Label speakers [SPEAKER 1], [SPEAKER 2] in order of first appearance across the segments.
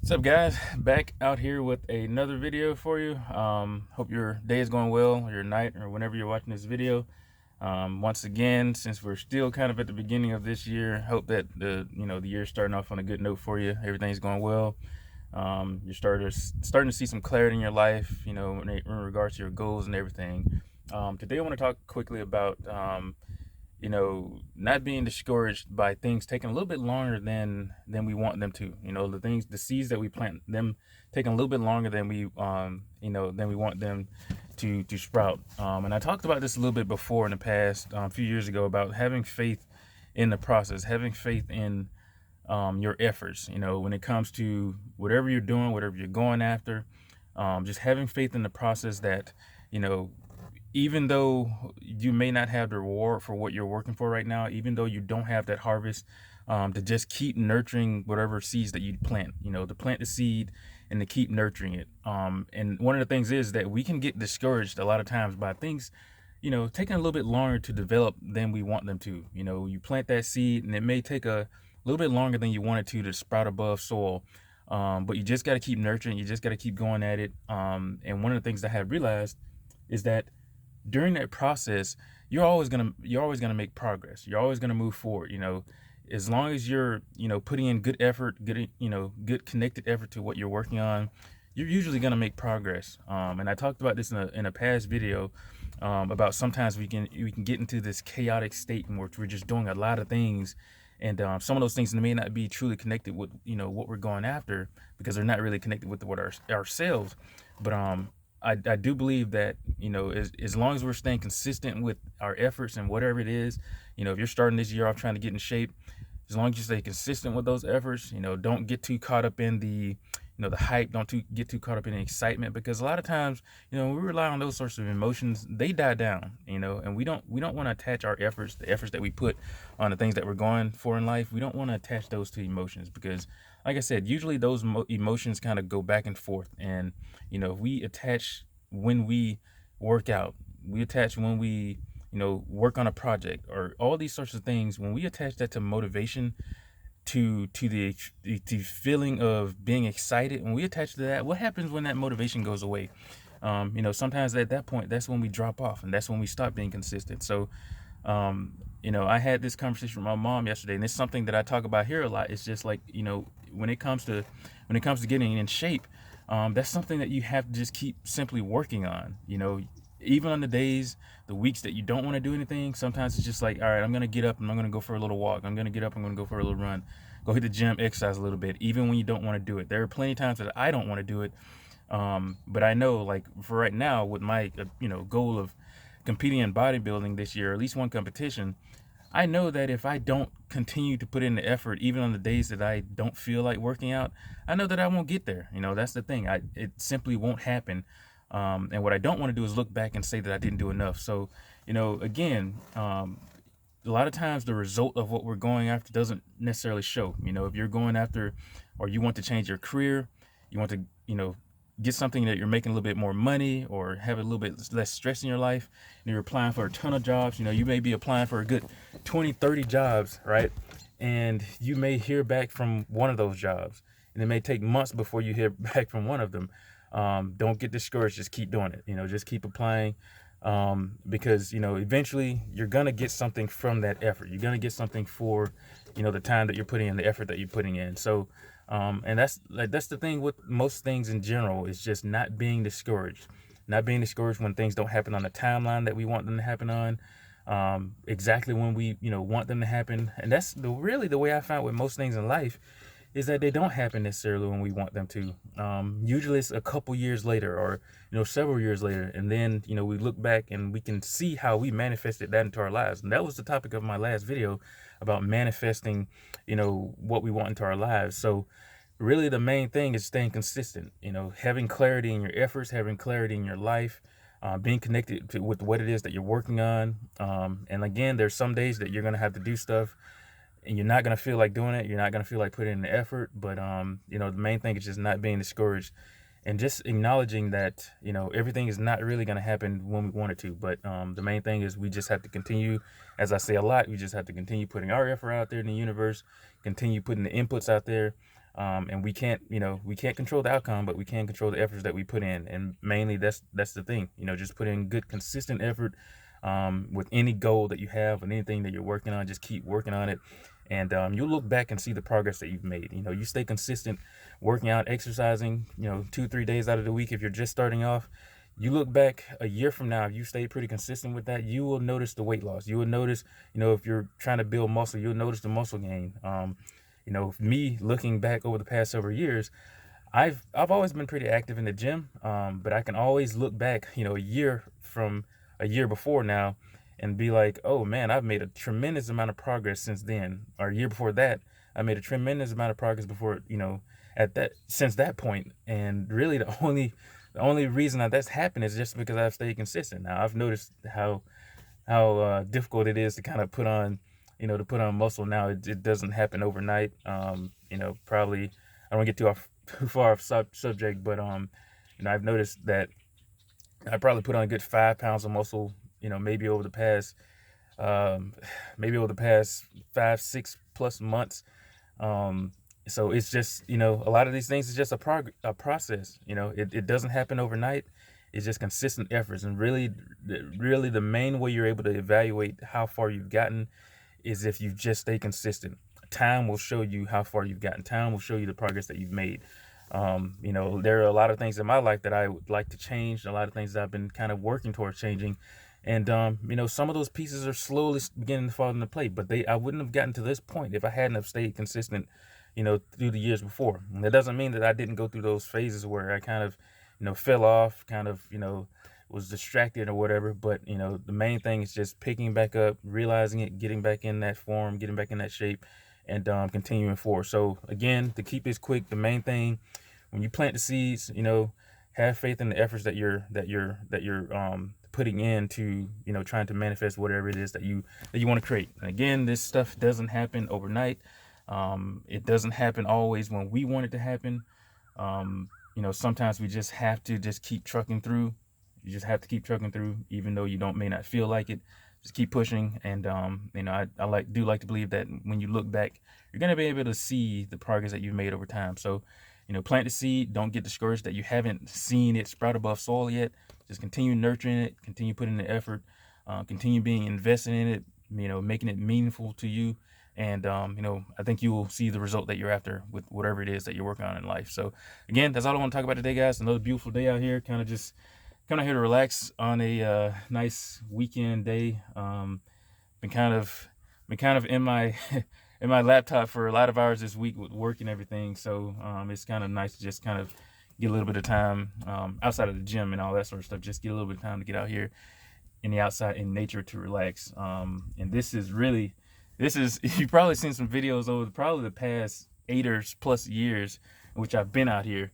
[SPEAKER 1] What's up, guys? Back out here with another video for you. Hope your day is going well, or your night, or whenever you're watching this video. Once again, since we're still kind of at the beginning of this year, hope that the year's starting off on a good note for you. Everything's going well. You're starting to see some clarity in your life, in regards to your goals and everything. Today, I want to talk quickly about not being discouraged by things taking a little bit longer than we want them to. The seeds that we plant, them taking a little bit longer than we want them to sprout. And I talked about this a little bit before in the past, a few years ago, about having faith in the process, having faith in your efforts. When it comes to whatever you're doing, whatever you're going after, just having faith in the process that you know even though you may not have the reward for what you're working for right now, even though you don't have that harvest, to just keep nurturing whatever seeds that you plant, to plant the seed and to keep nurturing it. And one of the things is that we can get discouraged a lot of times by things, taking a little bit longer to develop than we want them to. You plant that seed and it may take a little bit longer than you want it to sprout above soil. But you just got to keep nurturing. You just got to keep going at it. And one of the things that I have realized is that during that process, you're always gonna make progress. You're always gonna move forward. As long as you're putting in good effort, good connected effort to what you're working on, you're usually gonna make progress. And I talked about this in a past video, about sometimes we can get into this chaotic state in which we're just doing a lot of things, and some of those things may not be truly connected with what we're going after, because they're not really connected with ourselves. But I do believe that, as long as we're staying consistent with our efforts and whatever it is, if you're starting this year off trying to get in shape, as long as you stay consistent with those efforts, don't get too caught up in the hype, get too caught up in the excitement, because a lot of times, when we rely on those sorts of emotions, they die down, and we don't want to attach the efforts that we put on the things that we're going for in life. We don't want to attach those to emotions, because like I said, usually those emotions kind of go back and forth. And, we attach when we work out, we attach when we, work on a project, or all these sorts of things, when we attach that to motivation, to the feeling of being excited, when we attach to that, what happens when that motivation goes away? Sometimes at that point, that's when we drop off, and that's when we stop being consistent. So, I had this conversation with my mom yesterday, and it's something that I talk about here a lot. It's just like, when it comes to getting in shape, that's something that you have to just keep simply working on. Even on the weeks that you don't want to do anything, sometimes it's just like, all right, I'm gonna get up and I'm gonna go for a little walk. I'm gonna get up, I'm gonna go for a little run, go hit the gym, exercise a little bit, even when you don't want to do it. There are plenty of times that I don't want to do it, but I know, like, for right now, with my goal of competing in bodybuilding this year, or at least one competition, I know that if I don't continue to put in the effort, even on the days that I don't feel like working out, I know that I won't get there. That's the thing. It simply won't happen. And what I don't want to do is look back and say that I didn't do enough. So, again, a lot of times the result of what we're going after doesn't necessarily show. If you're going after, or you want to change your career, you want to, get something that you're making a little bit more money, or have a little bit less stress in your life, and you're applying for a ton of jobs. You may be applying for a good 20, 30 jobs, right? And you may hear back from one of those jobs, and it may take months before you hear back from one of them. Don't get discouraged. Just keep doing it. Just keep applying, because eventually you're gonna get something from that effort. You're gonna get something for the time that you're putting in, the effort that you're putting in. So, and that's the thing with most things in general, is just not being discouraged. Not being discouraged when things don't happen on the timeline that we want them to happen on, exactly when we want them to happen. And that's really the way I found with most things in life, is that they don't happen necessarily when we want them to. Usually it's a couple years later, or several years later, and then we look back and we can see how we manifested that into our lives. And that was the topic of my last video, about manifesting what we want into our lives. So really the main thing is staying consistent, having clarity in your efforts, having clarity in your life, being connected with what it is that you're working on. And again, there's some days that you're going to have to do stuff and you're not going to feel like doing it. You're not going to feel like putting in the effort. But, the main thing is just not being discouraged, and just acknowledging that, everything is not really going to happen when we want it to. But the main thing is we just have to continue, as I say a lot, we just have to continue putting our effort out there in the universe, continue putting the inputs out there, And we can't, we can't control the outcome, but we can control the efforts that we put in. And mainly that's the thing, just put in good, consistent effort with any goal that you have and anything that you're working on. Just keep working on it. And you'll look back and see the progress that you've made. You stay consistent, working out, exercising, 2-3 days out of the week. If you're just starting off, you look back a year from now, if you stay pretty consistent with that, you will notice the weight loss. You will notice, if you're trying to build muscle, you'll notice the muscle gain. Me looking back over the past several years, I've always been pretty active in the gym, but I can always look back, a year from a year before now, and be like, oh man, I've made a tremendous amount of progress since then. Or a year before that, I made a tremendous amount of progress before, since that point. And really, the only reason that's happened is just because I've stayed consistent. Now I've noticed how difficult it is to kind of put on, muscle. Now it doesn't happen overnight. Probably I don't want to get too far off subject, but I've noticed that I probably put on a good 5 pounds of muscle, maybe over the past 5-6 plus months. So it's just, a lot of these things is just a process. It doesn't happen overnight. It's just consistent efforts. And really the main way you're able to evaluate how far you've gotten is if you just stay consistent. Time will show you how far you've gotten. Time will show you the progress that you've made. There are a lot of things in my life that I would like to change, a lot of things that I've been kind of working towards changing. And, some of those pieces are slowly beginning to fall into place, but I wouldn't have gotten to this point if I hadn't have stayed consistent, through the years before. And that doesn't mean that I didn't go through those phases where I kind of, fell off, kind of, was distracted or whatever. But, the main thing is just picking back up, realizing it, getting back in that form, getting back in that shape, and continuing forward. So again, to keep this quick, the main thing, when you plant the seeds, have faith in the efforts that you're putting into, trying to manifest whatever it is that you want to create. And again, this stuff doesn't happen overnight. It doesn't happen always when we want it to happen. Sometimes we just have to just keep trucking through. You just have to keep trucking through, even though you may not feel like it. Just keep pushing. And, I do like to believe that when you look back, you're going to be able to see the progress that you've made over time. So, plant the seed. Don't get discouraged that you haven't seen it sprout above soil yet. Just continue nurturing it, continue putting the effort, continue being invested in it, making it meaningful to you. And, I think you will see the result that you're after with whatever it is that you're working on in life. So again, that's all I want to talk about today, guys. Another beautiful day out here, kind of just coming out here to relax on a nice weekend day. Been kind of in my in my laptop for a lot of hours this week with work and everything. So it's kind of nice to just kind of get a little bit of time outside of the gym and all that sort of stuff. Just get a little bit of time to get out here in the outside in nature to relax. And this is you've probably seen some videos over probably the past 8 or plus years in which I've been out here.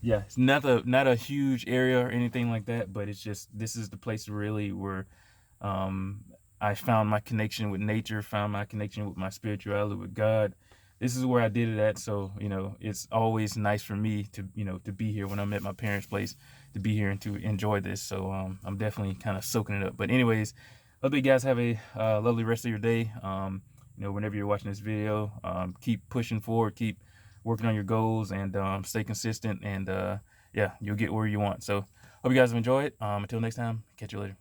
[SPEAKER 1] Yeah, it's not a huge area or anything like that, but it's just, this is the place really where I found my connection with nature, found my connection with my spirituality, with God. This is where I did it at. So, it's always nice for me to, to be here when I'm at my parents' place, to be here and to enjoy this. So I'm definitely kind of soaking it up. But anyways, hope you guys have a lovely rest of your day. Whenever you're watching this video, keep pushing forward, keep working on your goals, and stay consistent. And yeah, you'll get where you want. So hope you guys have enjoyed. Until next time, catch you later.